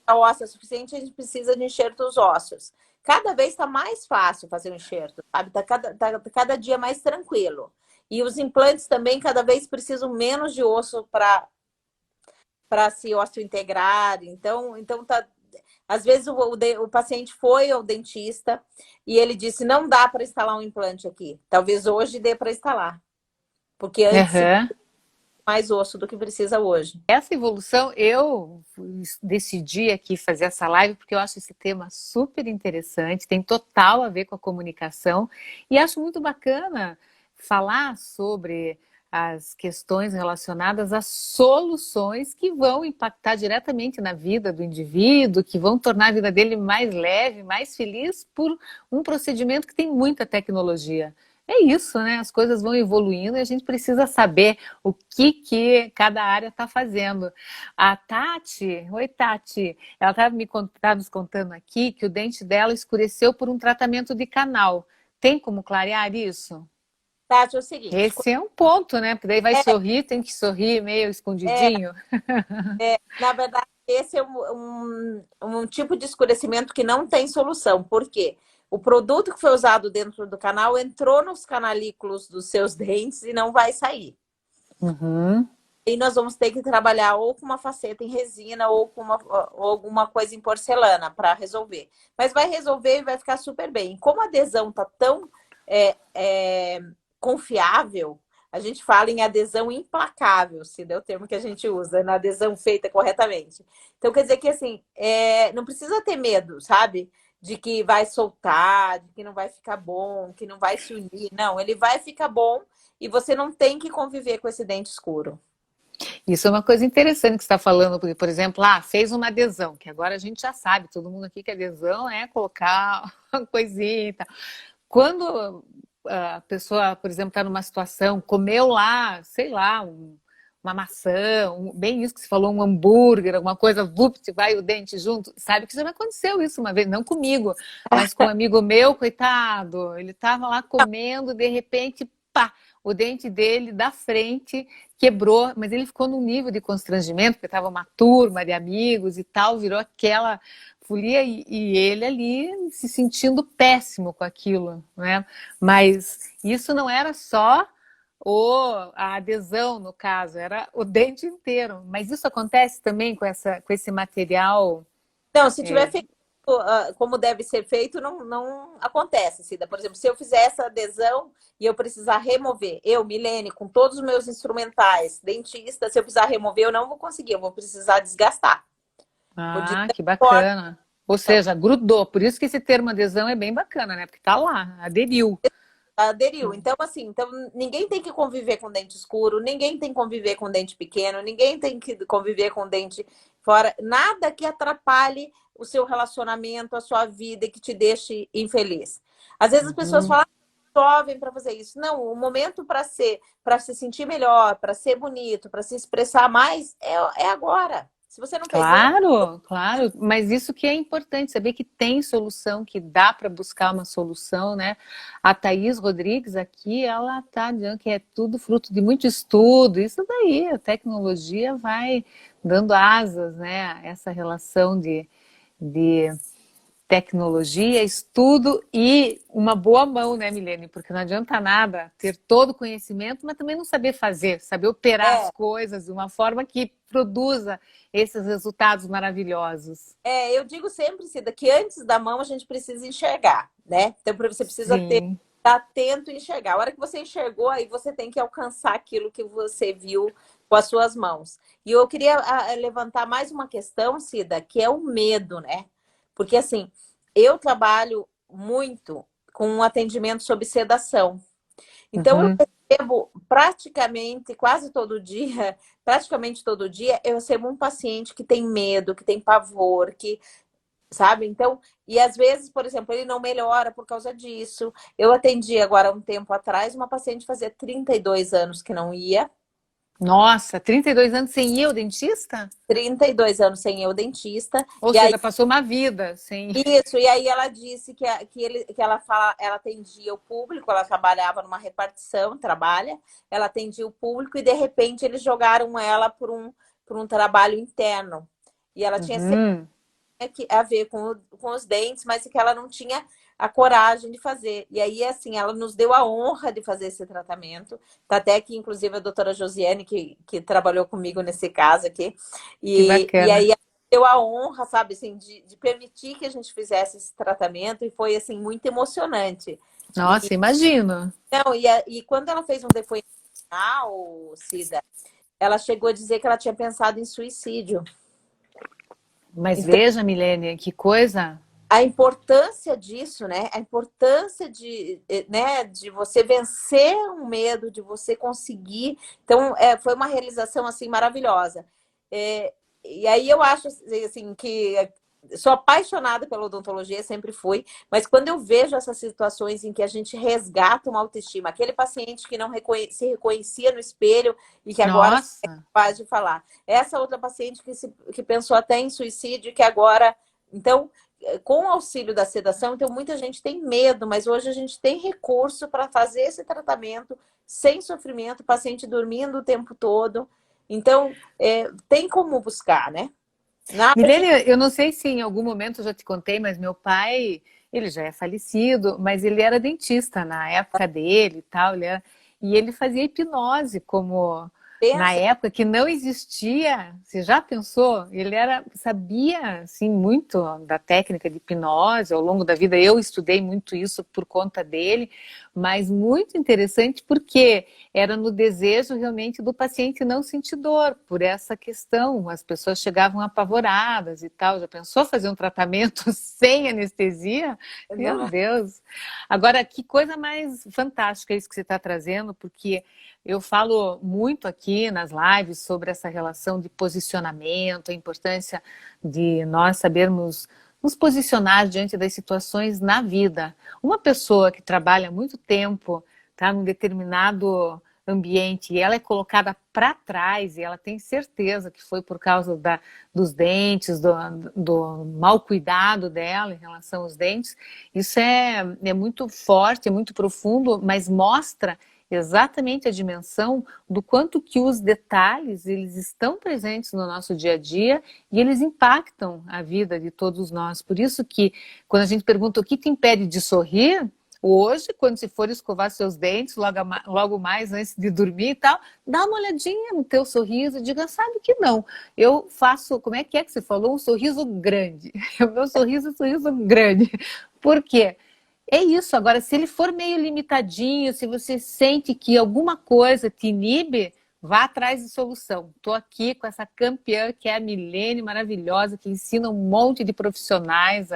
a óssea suficiente, a gente precisa de enxertos ósseos. Cada vez está mais fácil fazer um enxerto, sabe? Tá cada dia mais tranquilo. E os implantes também cada vez precisam menos de osso para se osso integrar. Então tá. Às vezes o paciente foi ao dentista e ele disse: não dá para instalar um implante aqui. Talvez hoje dê para instalar. Porque antes mais osso do que precisa hoje. Essa evolução, eu decidi aqui fazer essa live porque eu acho esse tema super interessante, tem total a ver com a comunicação e acho muito bacana falar sobre as questões relacionadas às soluções que vão impactar diretamente na vida do indivíduo, que vão tornar a vida dele mais leve, mais feliz por um procedimento que tem muita tecnologia. É isso, né? As coisas vão evoluindo e a gente precisa saber o que cada área está fazendo. A Tati, oi Tati, ela estava nos contando aqui que o dente dela escureceu por um tratamento de canal. Tem como clarear isso? Tati, é o seguinte... Esse é um ponto, né? Porque daí vai sorrir, tem que sorrir meio escondidinho. Na verdade, esse é um tipo de escurecimento que não tem solução. Por quê? O produto que foi usado dentro do canal entrou nos canalículos dos seus dentes e não vai sair. Uhum. E nós vamos ter que trabalhar ou com uma faceta em resina ou com alguma coisa em porcelana para resolver. Mas vai resolver e vai ficar super bem. Como a adesão está tão confiável, a gente fala em adesão implacável, se é o termo que a gente usa, na adesão feita corretamente. Então, quer dizer que, assim, não precisa ter medo, sabe? De que vai soltar, de que não vai ficar bom, que não vai se unir. Não, ele vai ficar bom e você não tem que conviver com esse dente escuro. Isso é uma coisa interessante que você está falando, porque, por exemplo, fez uma adesão, que agora a gente já sabe, todo mundo aqui que adesão é colocar uma coisinha e tal. Quando a pessoa, por exemplo, está numa situação, comeu lá, sei lá, uma maçã, bem isso que você falou, um hambúrguer, alguma coisa, vupt, vai o dente junto. Sabe que já me aconteceu isso uma vez, não comigo, mas com um amigo meu, coitado. Ele estava lá comendo, de repente, pá, o dente dele da frente quebrou, mas ele ficou num nível de constrangimento, porque estava uma turma de amigos e tal, virou aquela folia e ele ali se sentindo péssimo com aquilo, né? Mas isso não era só a adesão, no caso, era o dente inteiro. Mas isso acontece também com esse material? Não, se tiver feito como deve ser feito, não acontece, Cida. Por exemplo, se eu fizer essa adesão e eu precisar remover, eu, Milene, com todos os meus instrumentais, dentista, se eu precisar remover, eu não vou conseguir, eu vou precisar desgastar. Que bacana. Ou seja, grudou. Por isso que esse termo adesão é bem bacana, né? Porque tá lá, aderiu. Aderiu. Então, assim, ninguém tem que conviver com dente escuro, ninguém tem que conviver com dente pequeno, ninguém tem que conviver com dente fora. Nada que atrapalhe o seu relacionamento, a sua vida e que te deixe infeliz. Às vezes as pessoas falam, jovem para fazer isso. Não, o momento para se sentir melhor, para ser bonito, para se expressar mais, é agora. Se você não fez Claro, claro, mas isso que é importante, saber que tem solução, que dá para buscar uma solução, né? A Thaís Rodrigues aqui, ela tá dizendo que é tudo fruto de muito estudo, isso daí, a tecnologia vai dando asas, né? A essa relação de tecnologia, estudo e uma boa mão, né, Milene? Porque não adianta nada ter todo o conhecimento, mas também não saber fazer, saber operar as é, coisas de uma forma que produza esses resultados maravilhosos. eu digo sempre, Cida, que antes da mão a gente precisa enxergar, né? Então você precisa ter Sim. estar atento e enxergar. A hora que você enxergou, aí você tem que alcançar aquilo que você viu com as suas mãos. E eu queria levantar mais uma questão, Cida, que é o medo, né? Porque assim, eu trabalho muito com um atendimento sob sedação. Então, eu Uhum. recebo praticamente, quase todo dia, praticamente todo dia, eu recebo um paciente que tem medo, que tem pavor, que, sabe? Então, e às vezes, por exemplo, ele não melhora por causa disso. Eu atendi agora um tempo atrás uma paciente fazia 32 anos que não ia, Nossa, 32 anos sem ir ao dentista? 32 anos sem ir ao dentista, Ou e aí seja, passou uma vida sem. isso, e aí ela disse que ela fala, ela atendia o público, ela trabalhava numa repartição, trabalha, ela atendia o público e de repente eles jogaram ela por um trabalho interno. E ela tinha Uhum. a ver com os dentes, mas que ela não tinha a coragem de fazer. E aí, assim, ela nos deu a honra de fazer esse tratamento. Tá até aqui, inclusive, a doutora Josiane, que trabalhou comigo nesse caso aqui. Que E bacana. aí, ela deu a honra, sabe, assim, de permitir que a gente fizesse esse tratamento. E foi, assim, muito emocionante. Nossa, imagino. Não, e quando ela fez um depoimento final, Cida, ela chegou a dizer que ela tinha pensado em suicídio. Mas Então, veja, Milene, que coisa. a importância disso, né? A importância né, de você vencer um medo, de você conseguir. Então, foi uma realização assim maravilhosa. E aí eu acho assim que sou apaixonada pela odontologia, sempre fui, mas quando eu vejo essas situações em que a gente resgata uma autoestima, aquele paciente que não se reconhecia no espelho e que agora é Nossa. capaz de falar, essa outra paciente que pensou até em suicídio, que agora. Então, com o auxílio da sedação, então muita gente tem medo, mas hoje a gente tem recurso para fazer esse tratamento sem sofrimento, o paciente dormindo o tempo todo. Então, tem como buscar, né? Nada de. Milene, eu não sei se em algum momento eu já te contei, mas meu pai, ele já é falecido, mas ele era dentista na época dele e tal, e ele fazia hipnose como na Pensa, época que não existia. Você já pensou? Ele sabia assim muito da técnica de hipnose ao longo da vida. Eu estudei muito isso por conta dele, mas muito interessante porque era no desejo realmente do paciente não sentir dor, por essa questão. As pessoas chegavam apavoradas e tal. Já pensou fazer um tratamento sem anestesia? Meu não, Deus! Agora, que coisa mais fantástica isso que você está trazendo, porque eu falo muito aqui nas lives sobre essa relação de posicionamento, a importância de nós sabermos nos posicionar diante das situações na vida. Uma pessoa que trabalha muito tempo, tá, num determinado ambiente e ela é colocada para trás e ela tem certeza que foi por causa dos dentes, do mau cuidado dela em relação aos dentes, isso é muito forte, é muito profundo, mas mostra exatamente a dimensão do quanto que os detalhes eles estão presentes no nosso dia a dia e eles impactam a vida de todos nós. Por isso que quando a gente pergunta o que te impede de sorrir, hoje, quando você for escovar seus dentes, logo mais antes de dormir e tal, dá uma olhadinha no teu sorriso e diga, sabe que não, eu faço, como é que você falou? Um sorriso grande. O meu sorriso é um sorriso grande. Por quê? É isso. Agora, se ele for meio limitadinho, se você sente que alguma coisa te inibe, vá atrás de solução. Estou aqui com essa campeã que é a Milene, maravilhosa, que ensina um monte de profissionais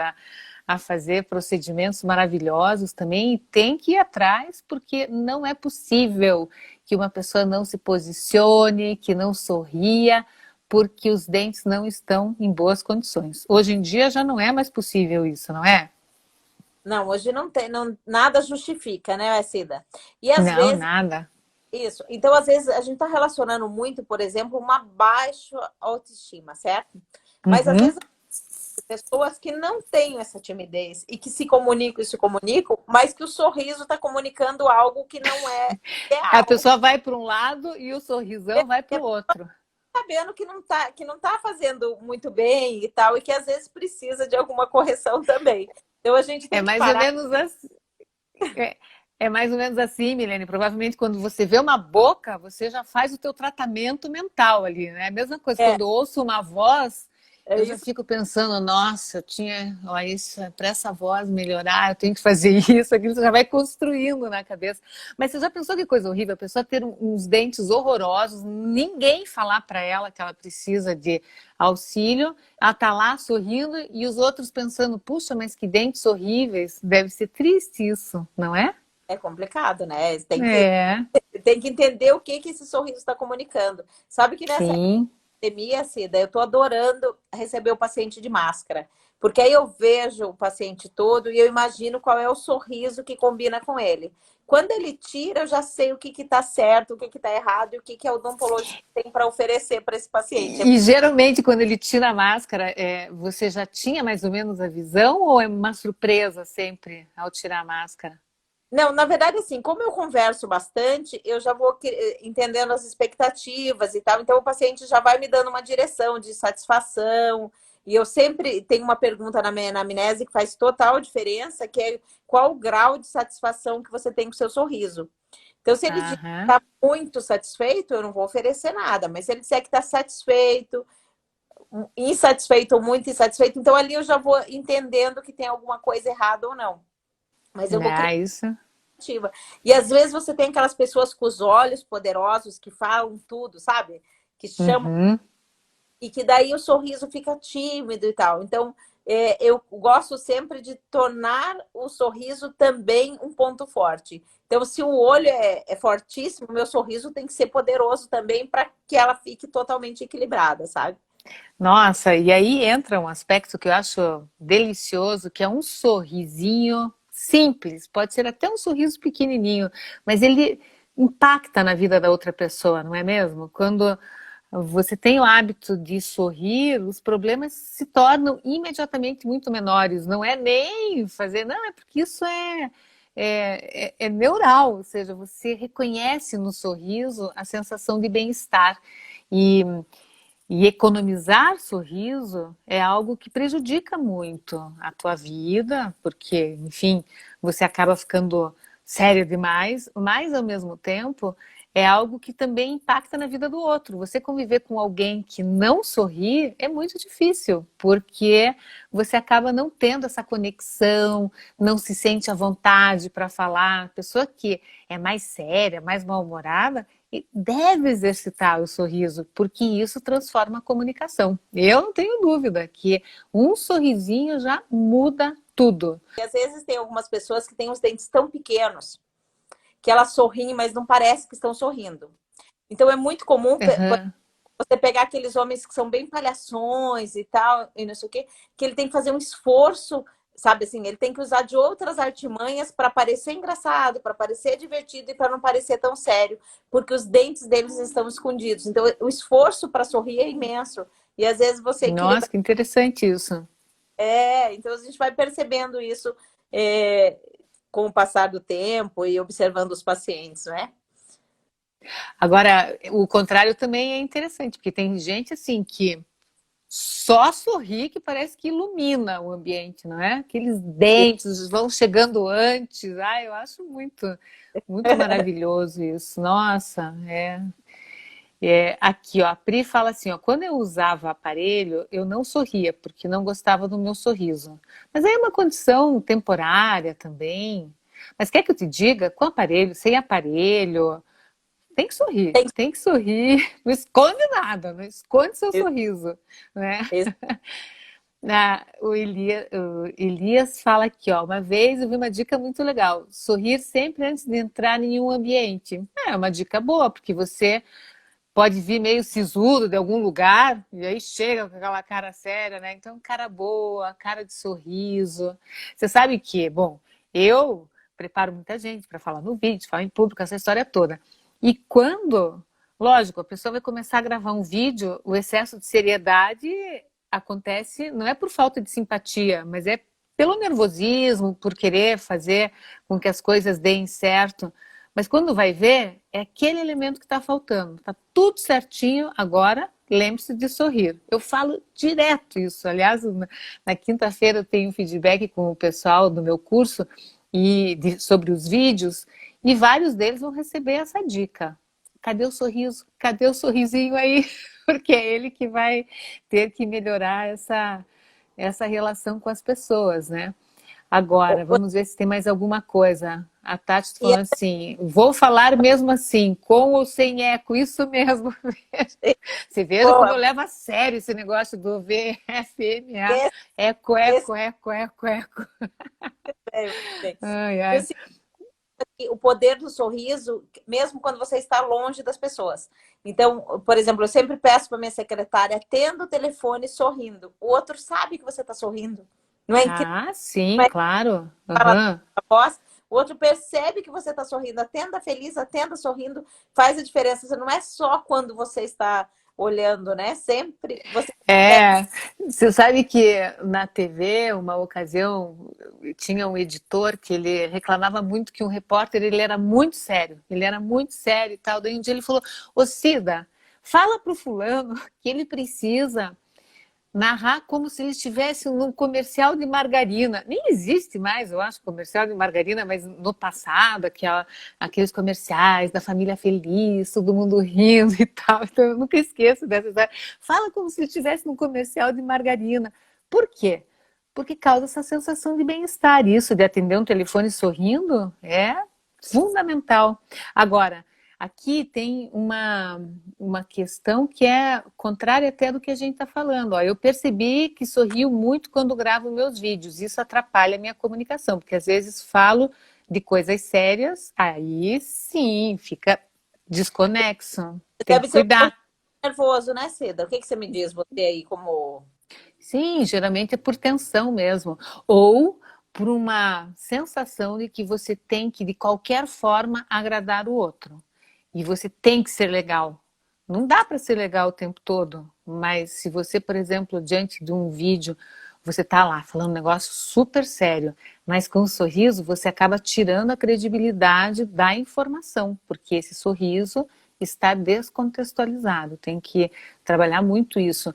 a fazer procedimentos maravilhosos também. E tem que ir atrás, porque não é possível que uma pessoa não se posicione, que não sorria, porque os dentes não estão em boas condições. Hoje em dia já não é mais possível isso, não é? não, hoje não tem, não, nada justifica, né, Cida? E às Não, vezes nada. Isso. Então, às vezes, a gente está relacionando muito, por exemplo, uma baixa autoestima, certo? Mas, às vezes, Uhum. pessoas que não têm essa timidez e que se comunicam e se comunicam, mas que o sorriso está comunicando algo que não é A real. pessoa vai para um lado e o sorrisão vai para o outro. Sabendo que não tá fazendo muito bem e tal, e que às vezes precisa de alguma correção também. Então a gente É tem que mais ou parar. menos assim. É, é mais ou menos assim, Milene. Provavelmente quando você vê uma boca, você já faz o teu tratamento mental ali, né? A mesma coisa, É, quando eu ouço uma voz, é eu já isso. fico pensando, nossa, eu tinha, ó, isso, para essa voz melhorar, eu tenho que fazer isso, aquilo, você já vai construindo na cabeça. Mas você já pensou que coisa horrível? A pessoa ter uns dentes horrorosos, ninguém falar para ela que ela precisa de auxílio, ela tá lá sorrindo e os outros pensando, puxa, mas que dentes horríveis, deve ser triste isso, não é? É complicado, né? É, Tem que entender o que esse sorriso está comunicando. Sabe que nessa sim. pandemia, Cida, eu estou adorando receber o paciente de máscara. Porque aí eu vejo o paciente todo e eu imagino qual é o sorriso que combina com ele. Quando ele tira, eu já sei o que está certo, o que está errado e o que a odontologia tem para oferecer para esse paciente. E geralmente quando ele tira a máscara, você já tinha mais ou menos a visão ou é uma surpresa sempre ao tirar a máscara? Não, na verdade, assim, como eu converso bastante, eu já vou entendendo as expectativas e tal. Então, o paciente já vai me dando uma direção de satisfação. E eu sempre tenho uma pergunta na minha anamnese que faz total diferença, que é qual o grau de satisfação que você tem com o seu sorriso. Então, se ele diz que Aham. está muito satisfeito, eu não vou oferecer nada. Mas se ele disser que está satisfeito, insatisfeito ou muito insatisfeito, então ali eu já vou entendendo que tem alguma coisa errada ou não. Mas eu vou Ah, isso. ativa. E às vezes você tem aquelas pessoas com os olhos poderosos que falam tudo, sabe? Que chamam Uhum. e que daí o sorriso fica tímido e tal. Então, eu gosto sempre de tornar o sorriso também um ponto forte. Então, se o olho é fortíssimo, meu sorriso tem que ser poderoso também para que ela fique totalmente equilibrada, sabe? Nossa, e aí entra um aspecto que eu acho delicioso, que é um sorrisinho simples, pode ser até um sorriso pequenininho, mas ele impacta na vida da outra pessoa, não é mesmo? Quando você tem o hábito de sorrir, os problemas se tornam imediatamente muito menores. Não é nem fazer, não, é porque isso é neural, ou seja, você reconhece no sorriso a sensação de bem-estar. E e economizar sorriso é algo que prejudica muito a tua vida, porque, enfim, você acaba ficando séria demais, mas ao mesmo tempo é algo que também impacta na vida do outro. Você conviver com alguém que não sorri é muito difícil, porque você acaba não tendo essa conexão, não se sente à vontade para falar. A pessoa que é mais séria, mais mal-humorada, e deve exercitar o sorriso, porque isso transforma a comunicação. Eu não tenho dúvida que um sorrisinho já muda tudo. E às vezes tem algumas pessoas que têm os dentes tão pequenos que elas sorriem, mas não parece que estão sorrindo. Então é muito comum Uhum. você pegar aqueles homens que são bem palhações e tal, e não sei o quê, que ele tem que fazer um esforço, sabe assim, ele tem que usar de outras artimanhas para parecer engraçado, para parecer divertido e para não parecer tão sério, porque os dentes deles estão escondidos. Então o esforço para sorrir é imenso. E às vezes você equilibra. Nossa, que interessante isso. Então a gente vai percebendo isso com o passar do tempo e observando os pacientes, né? Agora, o contrário também é interessante, porque tem gente assim que só sorri que parece que ilumina o ambiente, não é? Aqueles dentes vão chegando antes. Ah, eu acho muito maravilhoso isso. Nossa, aqui, ó, a Pri fala assim, ó, quando eu usava aparelho, eu não sorria, porque não gostava do meu sorriso. Mas aí é uma condição temporária também. Mas quer que eu te diga, com aparelho, sem aparelho, Tem tem que sorrir, não esconde nada, não esconde seu que sorriso, né? ser. O Elias fala aqui, ó, uma vez eu vi uma dica muito legal, sorrir sempre antes de entrar em um ambiente. É uma dica boa, porque você pode vir meio sisudo de algum lugar, e aí chega com aquela cara séria, né? Então, cara boa, cara de sorriso. Você sabe que, bom, eu preparo muita gente para falar no vídeo, falar em público, essa história toda. E quando, lógico, a pessoa vai começar a gravar um vídeo, o excesso de seriedade acontece, não é por falta de simpatia, mas é pelo nervosismo, por querer fazer com que as coisas deem certo. Mas quando vai ver, é aquele elemento que está faltando. Está tudo certinho, agora lembre-se de sorrir. Eu falo direto isso. Aliás, na quinta-feira eu tenho feedback com o pessoal do meu curso sobre os vídeos, e vários deles vão receber essa dica. Cadê o sorriso? Cadê o sorrisinho aí? Porque é ele que vai ter que melhorar essa relação com as pessoas, né? Agora, vamos ver se tem mais alguma coisa. A Tati está falando assim, vou falar mesmo assim, com ou sem eco, isso mesmo. Você veja como eu levo a sério esse negócio do VFMA. Eco, eco, eco, eco, eco. Ai, ai. O poder do sorriso, mesmo quando você está longe das pessoas. Então, por exemplo, eu sempre peço para minha secretária, atenda o telefone sorrindo. O outro sabe que você está sorrindo. Não é incrível? Ah, sim, claro. Fala a voz, o outro percebe que você está sorrindo. Atenda feliz, atenda sorrindo, faz a diferença. Você não é só quando você está olhando, né? Sempre você... Você sabe que na TV, uma ocasião, tinha um editor que ele reclamava muito que um repórter, ele era muito sério e tal. Daí um dia ele falou, ô Cida, fala pro fulano que ele precisa narrar como se ele estivesse num comercial de margarina. Nem existe mais, eu acho, comercial de margarina, mas no passado, aqueles comerciais da família feliz, todo mundo rindo e tal. Então eu nunca esqueço dessa história. Fala como se ele estivesse num comercial de margarina. Por quê? Porque causa essa sensação de bem-estar. Isso de atender um telefone sorrindo é fundamental. Agora, aqui tem uma questão que é contrária até do que a gente está falando. Ó, eu percebi que sorrio muito quando gravo meus vídeos. Isso atrapalha a minha comunicação, porque às vezes falo de coisas sérias, aí sim, fica desconexo. Tem que cuidar. Nervoso, né, Cida? O que você me diz, você aí como... Sim, geralmente é por tensão mesmo. Ou por uma sensação de que você tem que, de qualquer forma, agradar o outro. E você tem que ser legal. Não dá para ser legal o tempo todo, mas se você, por exemplo, diante de um vídeo, você está lá falando um negócio super sério, mas com um sorriso você acaba tirando a credibilidade da informação, porque esse sorriso está descontextualizado. Tem que trabalhar muito isso.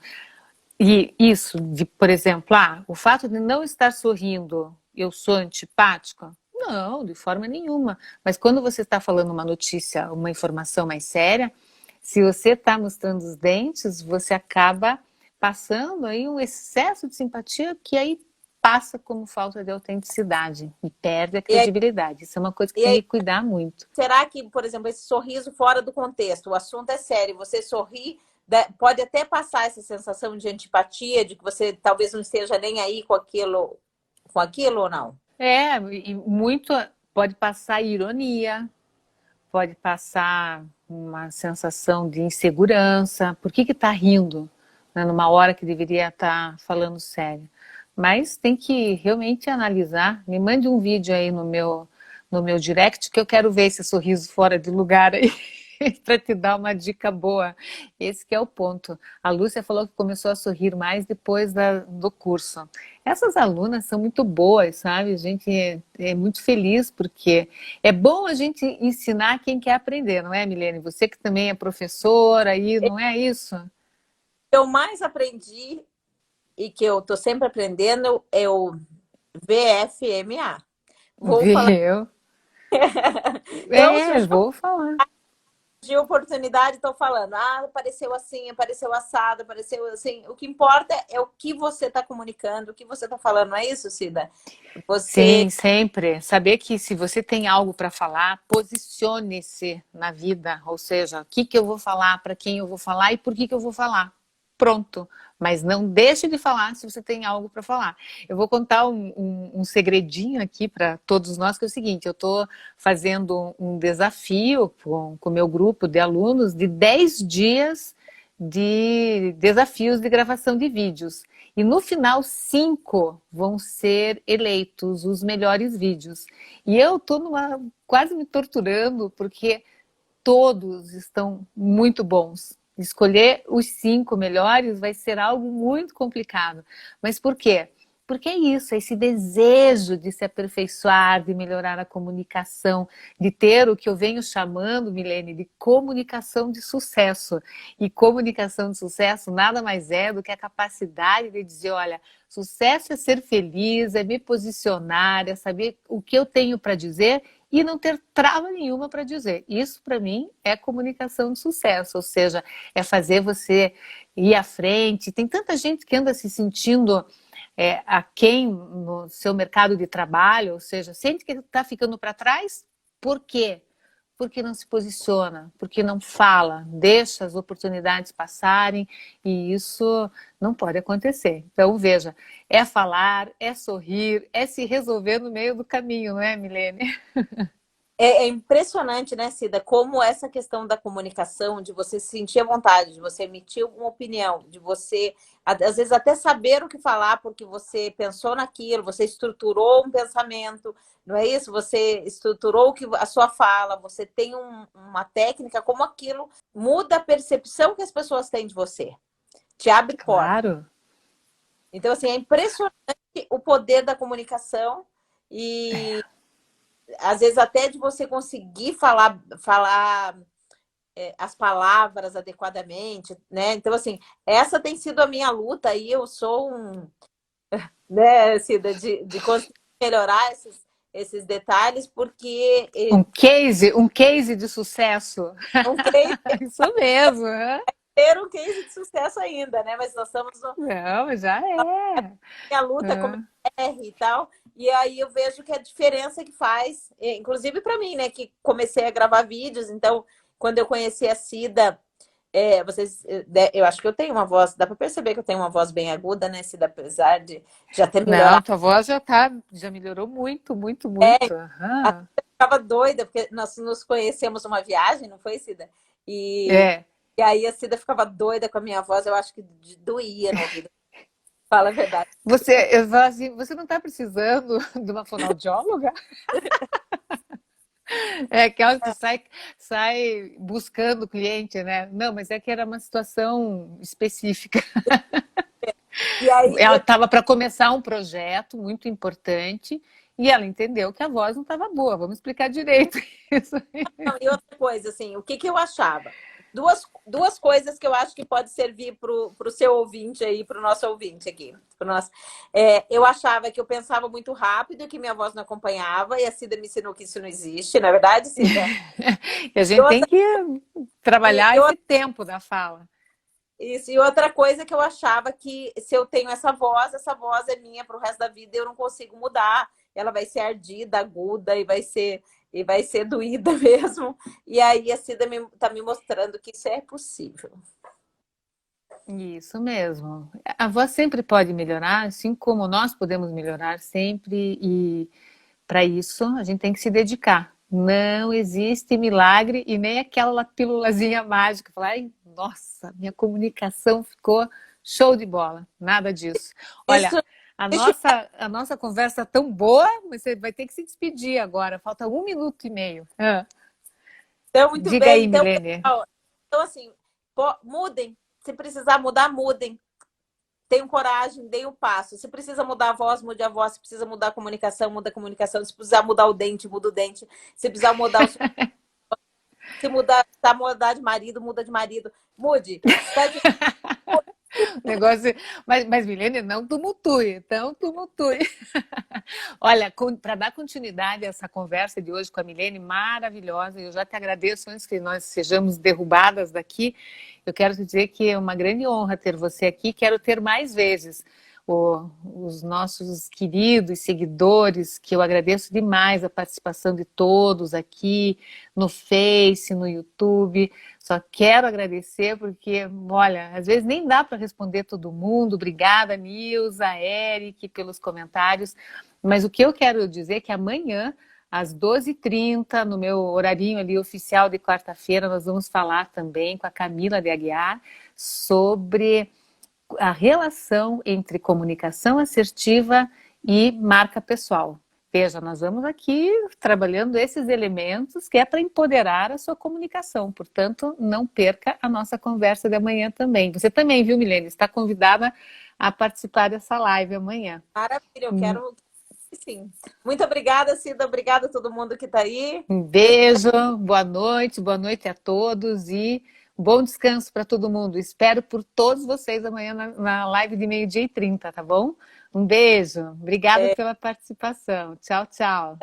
E isso, por exemplo, o fato de não estar sorrindo, eu sou antipática? Não, de forma nenhuma. Mas quando você está falando uma notícia, uma informação mais séria, se você está mostrando os dentes, você acaba passando aí um excesso de simpatia que aí passa como falta de autenticidade e perde a credibilidade. Isso é uma coisa que tem que cuidar muito. Será que, por exemplo, esse sorriso fora do contexto, o assunto é sério, você sorri, pode até passar essa sensação de antipatia, de que você talvez não esteja nem aí com aquilo ou não? E muito pode passar ironia, pode passar uma sensação de insegurança. Por que está rindo, né, numa hora que deveria estar falando sério? Mas tem que realmente analisar. Me mande um vídeo aí no meu direct que eu quero ver esse sorriso fora de lugar aí. Para te dar uma dica boa. Esse que é o ponto. A Lúcia falou que começou a sorrir mais depois do curso. Essas alunas são muito boas, sabe? A gente é muito feliz porque é bom a gente ensinar quem quer aprender, não é, Milene? Você que também é professora aí, não é isso? Eu mais aprendi e que eu estou sempre aprendendo é o VFMA. Vou falar. De oportunidade, estou falando, apareceu assim, apareceu assado, apareceu assim. O que importa é o que você está comunicando, o que você está falando, não é isso, Cida? Sim, sempre. Saber que se você tem algo para falar, posicione-se na vida. Ou seja, o que eu vou falar, para quem eu vou falar e por que eu vou falar. Pronto. Mas não deixe de falar se você tem algo para falar. Eu vou contar um segredinho aqui para todos nós, que é o seguinte, eu estou fazendo um desafio com o meu grupo de alunos de 10 dias de desafios de gravação de vídeos. E no final, 5 vão ser eleitos os melhores vídeos. E eu estou quase me torturando, porque todos estão muito bons. Escolher os 5 melhores vai ser algo muito complicado. Mas por quê? Porque é isso, é esse desejo de se aperfeiçoar, de melhorar a comunicação, de ter o que eu venho chamando, Milene, de comunicação de sucesso. E comunicação de sucesso nada mais é do que a capacidade de dizer, olha, sucesso é ser feliz, é me posicionar, é saber o que eu tenho para dizer e não ter trava nenhuma para dizer. Isso, para mim, é comunicação de sucesso, ou seja, é fazer você ir à frente. Tem tanta gente que anda se sentindo aquém no seu mercado de trabalho, ou seja, sente que está ficando para trás. Por quê? Porque não se posiciona, porque não fala, deixa as oportunidades passarem, e isso não pode acontecer. Então, veja, é falar, é sorrir, é se resolver no meio do caminho, não é, Milene? É impressionante, né, Cida, como essa questão da comunicação, de você se sentir à vontade, de você emitir uma opinião, de você, às vezes, até saber o que falar, porque você pensou naquilo, você estruturou um pensamento, não é isso? Você estruturou a sua fala, você tem uma técnica, como aquilo muda a percepção que as pessoas têm de você, te abre porta. Claro. Então, assim, é impressionante o poder da comunicação e... às vezes até de você conseguir falar as palavras adequadamente, né? Então, assim, essa tem sido a minha luta e eu sou né, Cida, de conseguir melhorar esses detalhes, porque um case de sucesso. não creio Isso mesmo. Né? ter um case de sucesso ainda, né? Mas nós estamos Não, já é. a luta como R e tal. E aí eu vejo que a diferença que faz, inclusive para mim, né, que comecei a gravar vídeos, então quando eu conheci a Cida, eu acho que eu tenho uma voz, dá para perceber que eu tenho uma voz bem aguda, né, Cida, apesar de já ter melhorado. Não, tua voz já melhorou muito, muito, muito. Uhum. Eu ficava doida, porque nós nos conhecemos numa viagem, não foi, Cida? E aí a Cida ficava doida com a minha voz, eu acho que doía no ouvido. Fala a verdade. Você não está precisando de uma fonoaudióloga? É aquela que sai buscando o cliente, né? Não, mas é que era uma situação específica. E aí, ela estava para começar um projeto muito importante e ela entendeu que a voz não estava boa. Vamos explicar direito isso. Não, e outra coisa, assim, o que eu achava? Duas coisas que eu acho que pode servir para o seu ouvinte aí, para o nosso ouvinte aqui. Eu achava que eu pensava muito rápido, que minha voz não acompanhava, e a Cida me ensinou que isso não existe, não é verdade, Cida? E a gente tem que trabalhar esse tempo da fala. Isso, e outra coisa que eu achava que se eu tenho essa voz é minha para o resto da vida, eu não consigo mudar. Ela vai ser ardida, aguda e vai ser doída mesmo. E aí a Cida está me mostrando que isso é possível. Isso mesmo. A voz sempre pode melhorar, assim como nós podemos melhorar sempre, e para isso a gente tem que se dedicar. Não existe milagre e nem aquela pílulazinha mágica. Falar, ai, nossa, minha comunicação ficou show de bola. Nada disso. Olha, a nossa conversa tá tão boa, você vai ter que se despedir agora. Falta 1 minuto e meio. Então, muito Diga bem. aí, Milene. Então, assim, mudem. Se precisar mudar, mudem. Tenham coragem, deem o passo. Se precisa mudar a voz, mude a voz. Se precisa mudar a comunicação, muda a comunicação. Se precisar mudar o dente, muda o dente. Se precisar mudar o... Se mudar de marido, muda de marido. Mude. Negócio, mas Milene, não tumultue, não tumultue. Olha, para dar continuidade a essa conversa de hoje com a Milene, maravilhosa, eu já te agradeço antes que nós sejamos derrubadas daqui. Eu quero te dizer que é uma grande honra ter você aqui, quero ter mais vezes os nossos queridos seguidores, que eu agradeço demais a participação de todos aqui no Face, no YouTube. Só quero agradecer porque, olha, às vezes nem dá para responder todo mundo. Obrigada, Nilza, Eric, pelos comentários. Mas o que eu quero dizer é que amanhã, às 12h30, no meu horarinho ali oficial de quarta-feira, nós vamos falar também com a Camila de Aguiar sobre a relação entre comunicação assertiva e marca pessoal. Veja, nós vamos aqui trabalhando esses elementos que é para empoderar a sua comunicação. Portanto, não perca a nossa conversa de amanhã também. Você também, viu, Milene? Está convidada a participar dessa live amanhã. Maravilha, eu quero sim. Muito obrigada, Cida. Obrigada a todo mundo que está aí. Um beijo, boa noite a todos e bom descanso para todo mundo. Espero por todos vocês amanhã na live de 12h30, tá bom? Um beijo, obrigada pela participação. Tchau, tchau.